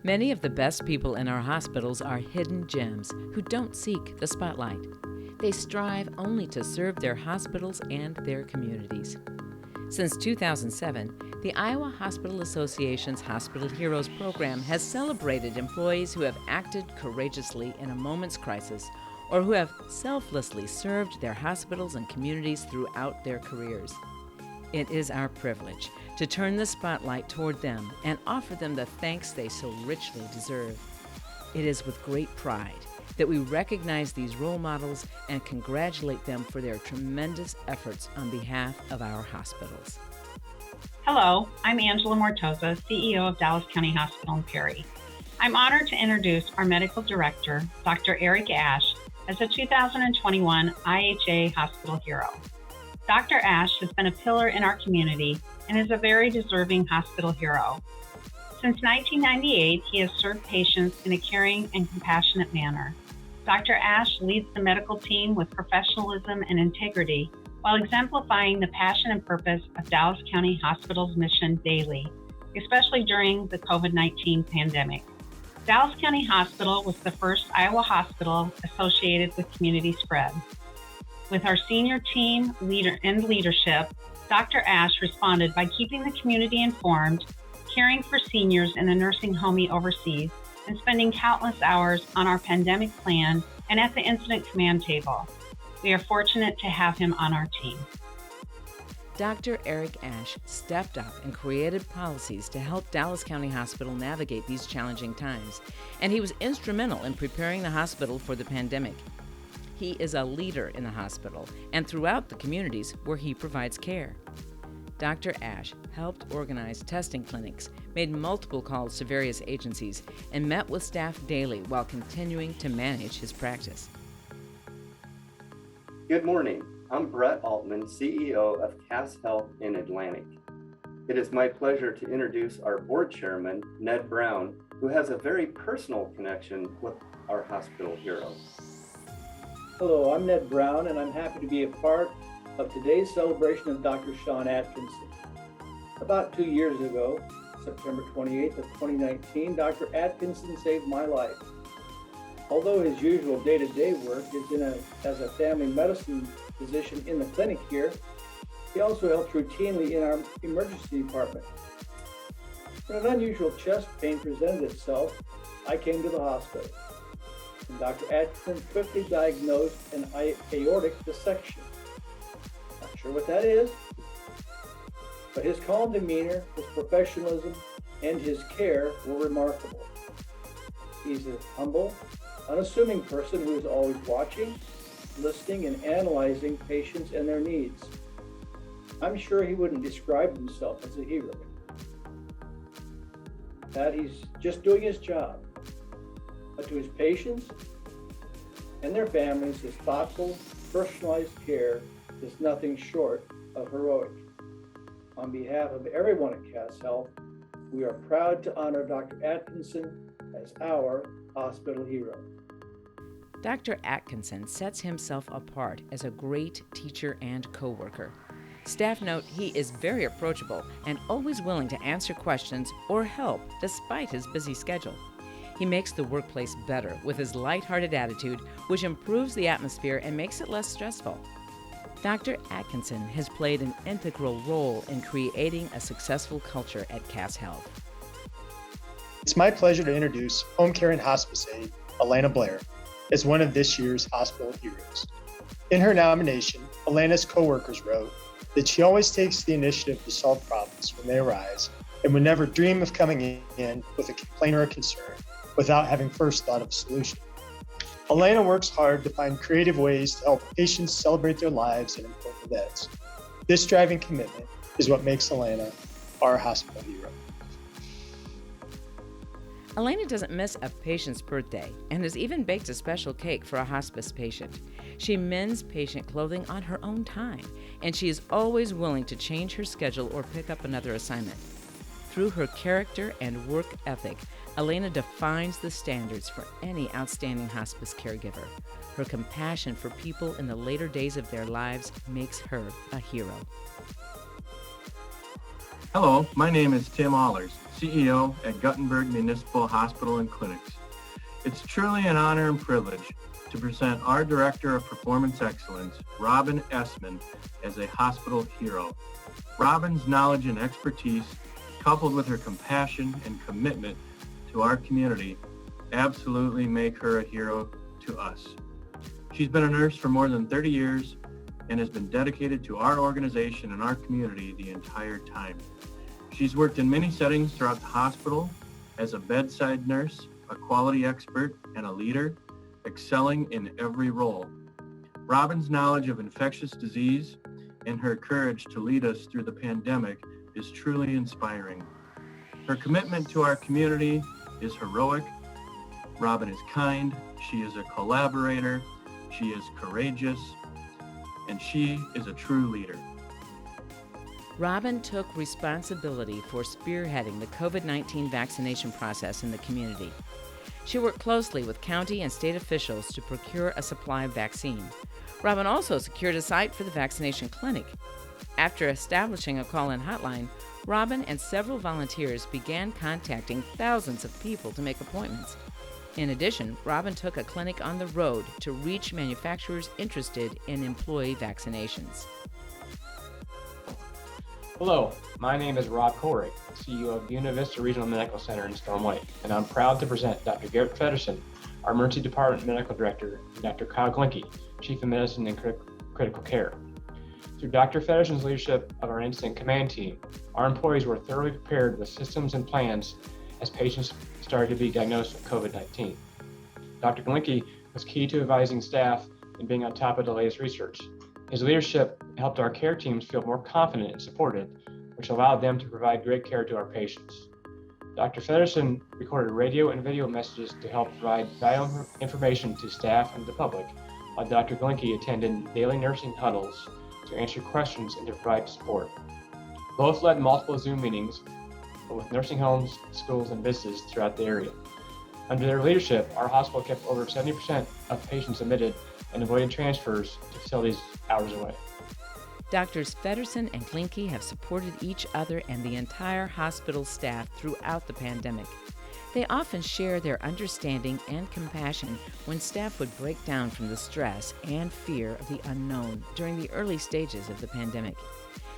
Many of the best people in our hospitals are hidden gems who don't seek the spotlight. They strive only to serve their hospitals and their communities. Since 2007, the Iowa Hospital Association's Hospital Heroes program has celebrated employees who have acted courageously in a moment's crisis or who have selflessly served their hospitals and communities throughout their careers. It is our privilege to turn the spotlight toward them and offer them the thanks they so richly deserve. It is with great pride that we recognize these role models and congratulate them for their tremendous efforts on behalf of our hospitals. Hello, I'm Angela MORTOZA, CEO of Dallas County Hospital in Perry. I'm honored to introduce our medical director, Dr. Eric Ash, as a 2021 IHA Hospital Hero. Dr. Ash has been a pillar in our community and is a very deserving hospital hero. Since 1998, he has served patients in a caring and compassionate manner. Dr. Ash leads the medical team with professionalism and integrity while exemplifying the passion and purpose of Dallas County Hospital's mission daily, especially during the COVID-19 pandemic. Dallas County Hospital was the first Iowa hospital associated with community spread. With our senior team leadership, Dr. Ash responded by keeping the community informed, caring for seniors in a nursing home he oversees, and spending countless hours on our pandemic plan and at the incident command table. We are fortunate to have him on our team. Dr. Eric Ash stepped up and created policies to help Dallas County Hospital navigate these challenging times, and he was instrumental in preparing the hospital for the pandemic. He is a leader in the hospital and throughout the communities where he provides care. Dr. Ash helped organize testing clinics, made multiple calls to various agencies, and met with staff daily while continuing to manage his practice. Good morning. I'm Brett Altman, CEO of Cass Health in Atlantic. It is my pleasure to introduce our board chairman, Ned Brown, who has a very personal connection with our hospital hero. Hello, I'm Ned Brown, and I'm happy to be a part of today's celebration of Dr. Seann Atkinson. About 2 years ago, September 28th of 2019, Dr. Atkinson saved my life. Although his usual day-to-day work is as a family medicine physician in the clinic here, he also helps routinely in our emergency department. When an unusual chest pain presented itself, I came to the hospital. And Dr. Atkinson quickly diagnosed an aortic dissection. Not sure what that is, but his calm demeanor, his professionalism, and his care were remarkable. He's a humble, unassuming person who is always watching, listening, and analyzing patients and their needs. I'm sure he wouldn't describe himself as a hero. That he's just doing his job. But to his patients and their families, his thoughtful, personalized care is nothing short of heroic. On behalf of everyone at Cass Health, we are proud to honor Dr. Atkinson as our hospital hero. Dr. Atkinson sets himself apart as a great teacher and coworker. Staff note he is very approachable and always willing to answer questions or help despite his busy schedule. He makes the workplace better with his lighthearted attitude, which improves the atmosphere and makes it less stressful. Dr. Atkinson has played an integral role in creating a successful culture at Cass Health. It's my pleasure to introduce home care and hospice aide, Alana Blair, as one of this year's hospital heroes. In her nomination, Alana's coworkers wrote that she always takes the initiative to solve problems when they arise and would never dream of coming in with a complaint or a concern without having first thought of a solution. Alana works hard to find creative ways to help patients celebrate their lives and important events. This driving commitment is what makes Alana our hospital hero. Alana doesn't miss a patient's birthday and has even baked a special cake for a hospice patient. She mends patient clothing on her own time, and she is always willing to change her schedule or pick up another assignment. Through her character and work ethic, Alana defines the standards for any outstanding hospice caregiver. Her compassion for people in the later days of their lives makes her a hero. Hello, my name is Tim Allers, CEO at Guttenberg Municipal Hospital and Clinics. It's truly an honor and privilege to present our Director of Performance Excellence, Robin Esmann, as a hospital hero. Robin's knowledge and expertise, coupled with her compassion and commitment to our community, absolutely make her a hero to us. She's been a nurse for more than 30 years and has been dedicated to our organization and our community the entire time. She's worked in many settings throughout the hospital as a bedside nurse, a quality expert, and a leader, excelling in every role. Robin's knowledge of infectious disease and her courage to lead us through the pandemic is truly inspiring. Her commitment to our community is heroic. Robin is kind, she is a collaborator, she is courageous, and she is a true leader. Robin took responsibility for spearheading the COVID-19 vaccination process in the community. She worked closely with county and state officials to procure a supply of vaccine. Robin also secured a site for the vaccination clinic. After establishing a call-in hotline, Robin and several volunteers began contacting thousands of people to make appointments. In addition, Robin took a clinic on the road to reach manufacturers interested in employee vaccinations. Hello, my name is Rob COLERICK, CEO of Buena Vista Regional Medical Center in Storm Lake, and I'm proud to present Dr. Garrett Feddersen, our Emergency Department Medical Director, and Dr. Glienke, Chief of Medicine and Critical Care. Through Dr. Feddersen's leadership of our incident command team, our employees were thoroughly prepared with systems and plans as patients started to be diagnosed with COVID-19. Dr. Glienke was key to advising staff and being on top of the latest research. His leadership helped our care teams feel more confident and supported, which allowed them to provide great care to our patients. Dr. Feddersen recorded radio and video messages to help provide valuable information to staff and the public, while Dr. Glienke attended daily nursing huddles to answer questions and to provide support. Both led multiple Zoom meetings with nursing homes, schools, and vistas throughout the area. Under their leadership, our hospital kept over 70% of patients admitted and avoided transfers to facilities hours away. Doctors Feddersen and Glienke have supported each other and the entire hospital staff throughout the pandemic. They often share their understanding and compassion when staff would break down from the stress and fear of the unknown during the early stages of the pandemic.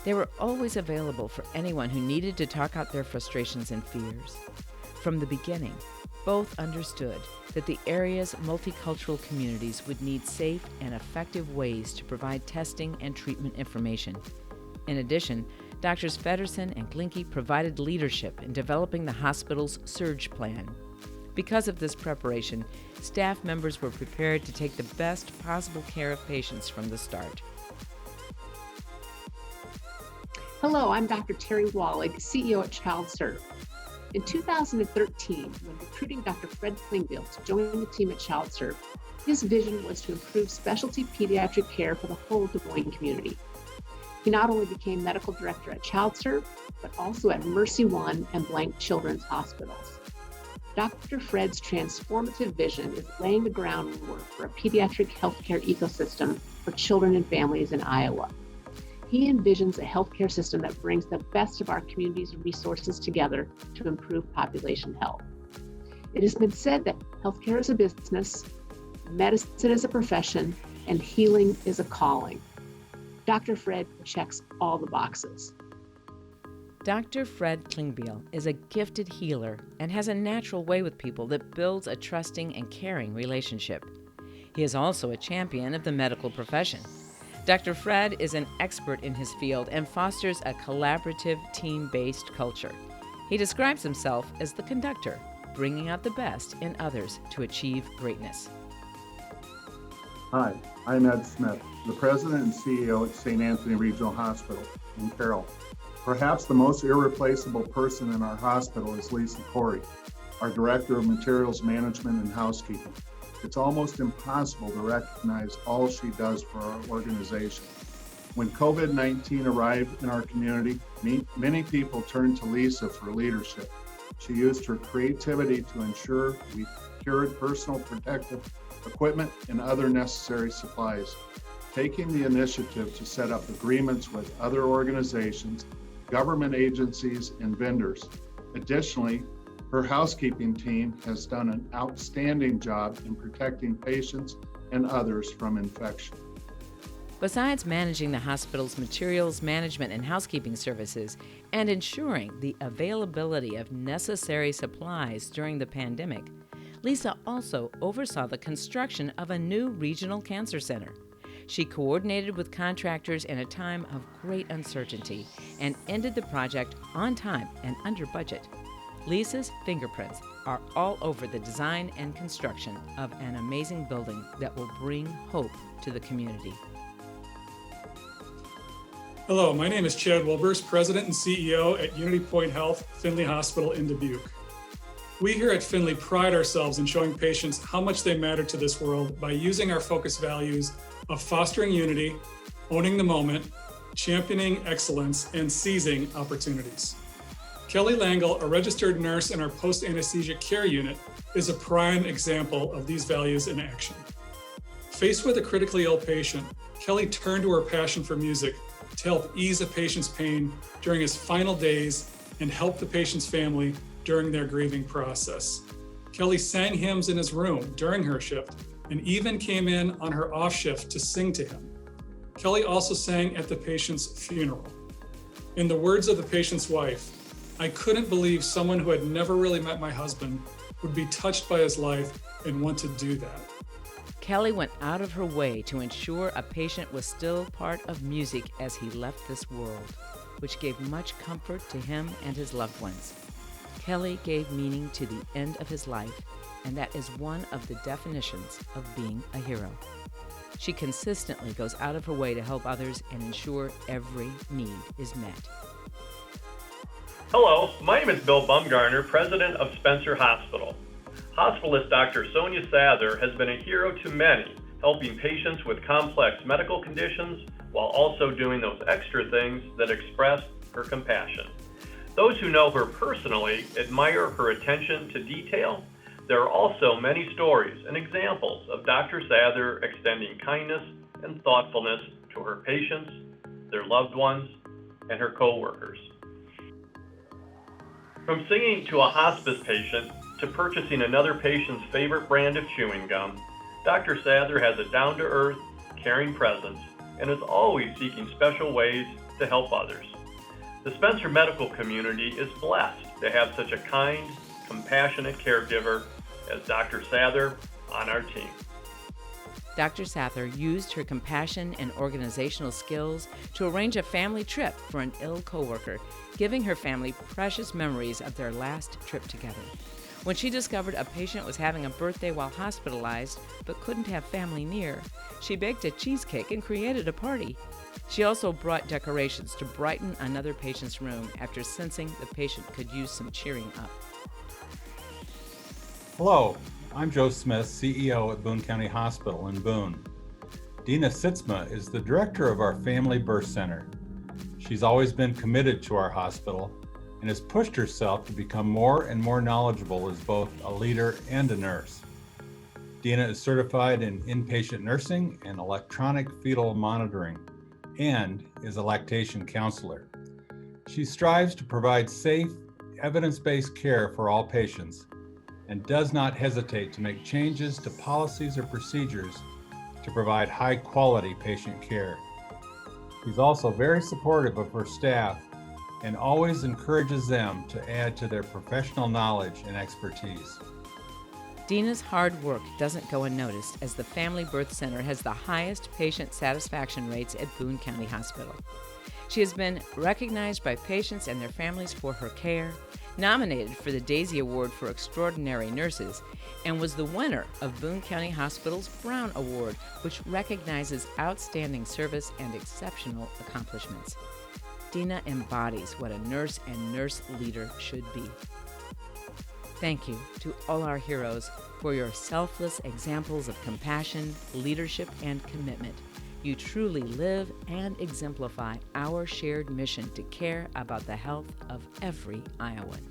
They were always available for anyone who needed to talk out their frustrations and fears. From the beginning, both understood that the area's multicultural communities would need safe and effective ways to provide testing and treatment information. In addition, Doctors Feddersen and Glienke provided leadership in developing the hospital's surge plan. Because of this preparation, staff members were prepared to take the best possible care of patients from the start. Hello, I'm Dr. Terry Wallig, CEO at ChildServe. In 2013, when recruiting Dr. Fred Klingbeil to join the team at ChildServe, his vision was to improve specialty pediatric care for the whole Des Moines community. He not only became medical director at ChildServe, but also at Mercy One and Blank Children's Hospitals. Dr. Fred's transformative vision is laying the groundwork for a pediatric healthcare ecosystem for children and families in Iowa. He envisions a healthcare system that brings the best of our community's resources together to improve population health. It has been said that healthcare is a business, medicine is a profession, and healing is a calling. Dr. Fred checks all the boxes. Dr. Fred Klingbeil is a gifted healer and has a natural way with people that builds a trusting and caring relationship. He is also a champion of the medical profession. Dr. Fred is an expert in his field and fosters a collaborative, team-based culture. He describes himself as the conductor, bringing out the best in others to achieve greatness. Hi, I'm Ed Smith, the President and CEO at St. Anthony Regional Hospital in Carroll. Perhaps the most irreplaceable person in our hospital is Lisa Corey, our Director of Materials Management and Housekeeping. It's almost impossible to recognize all she does for our organization. When COVID-19 arrived in our community, many people turned to Lisa for leadership. She used her creativity to ensure we procured personal protective equipment and other necessary supplies, taking the initiative to set up agreements with other organizations, government agencies, and vendors. Additionally, her housekeeping team has done an outstanding job in protecting patients and others from infection. Besides managing the hospital's materials management and housekeeping services and ensuring the availability of necessary supplies during the pandemic, Lisa also oversaw the construction of a new regional cancer center. She coordinated with contractors in a time of great uncertainty and ended the project on time and under budget. Lisa's fingerprints are all over the design and construction of an amazing building that will bring hope to the community. Hello, my name is Chad Wilbers, President and CEO at Unity Point Health, Findlay Hospital in Dubuque. We here at Findlay pride ourselves in showing patients how much they matter to this world by using our focus values of fostering unity, owning the moment, championing excellence, and seizing opportunities. Kelly Langle, a registered nurse in our post-anesthesia care unit, is a prime example of these values in action. Faced with a critically ill patient, Kelly turned to her passion for music to help ease a patient's pain during his final days and help the patient's family during their grieving process. Kelly sang hymns in his room during her shift and even came in on her off shift to sing to him. Kelly also sang at the patient's funeral. In the words of the patient's wife, "I couldn't believe someone who had never really met my husband would be touched by his life and want to do that." Kelly went out of her way to ensure a patient was still part of music as he left this world, which gave much comfort to him and his loved ones. Kelly gave meaning to the end of his life, and that is one of the definitions of being a hero. She consistently goes out of her way to help others and ensure every need is met. Hello, my name is Bill BUMGARNER, President of Spencer Hospital. Hospitalist Dr. Sonia Sather has been a hero to many, helping patients with complex medical conditions while also doing those extra things that express her compassion. Those who know her personally admire her attention to detail. There are also many stories and examples of Dr. Sather extending kindness and thoughtfulness to her patients, their loved ones, and her co-workers. From singing to a hospice patient to purchasing another patient's favorite brand of chewing gum, Dr. Sather has a down-to-earth, caring presence and is always seeking special ways to help others. The Spencer medical community is blessed to have such a kind, compassionate caregiver as Dr. Sather on our team. Dr. Sather used her compassion and organizational skills to arrange a family trip for an ill coworker, giving her family precious memories of their last trip together. When she discovered a patient was having a birthday while hospitalized but couldn't have family near, she baked a cheesecake and created a party. She also brought decorations to brighten another patient's room after sensing the patient could use some cheering up. Hello, I'm Joe Smith, CEO at Boone County Hospital in Boone. Dina Sitzma is the director of our Family Birth Center. She's always been committed to our hospital and has pushed herself to become more and more knowledgeable as both a leader and a nurse. Dina is certified in inpatient nursing and electronic fetal monitoring and is a lactation counselor. She strives to provide safe, evidence-based care for all patients and does not hesitate to make changes to policies or procedures to provide high-quality patient care. She's also very supportive of her staff and always encourages them to add to their professional knowledge and expertise. Dina's hard work doesn't go unnoticed as the Family Birth Center has the highest patient satisfaction rates at Boone County Hospital. She has been recognized by patients and their families for her care, nominated for the Daisy Award for Extraordinary Nurses, and was the winner of Boone County Hospital's Brown Award, which recognizes outstanding service and exceptional accomplishments. Dina embodies what a nurse and nurse leader should be. Thank you to all our heroes for your selfless examples of compassion, leadership, and commitment. You truly live and exemplify our shared mission to care about the health of every Iowan.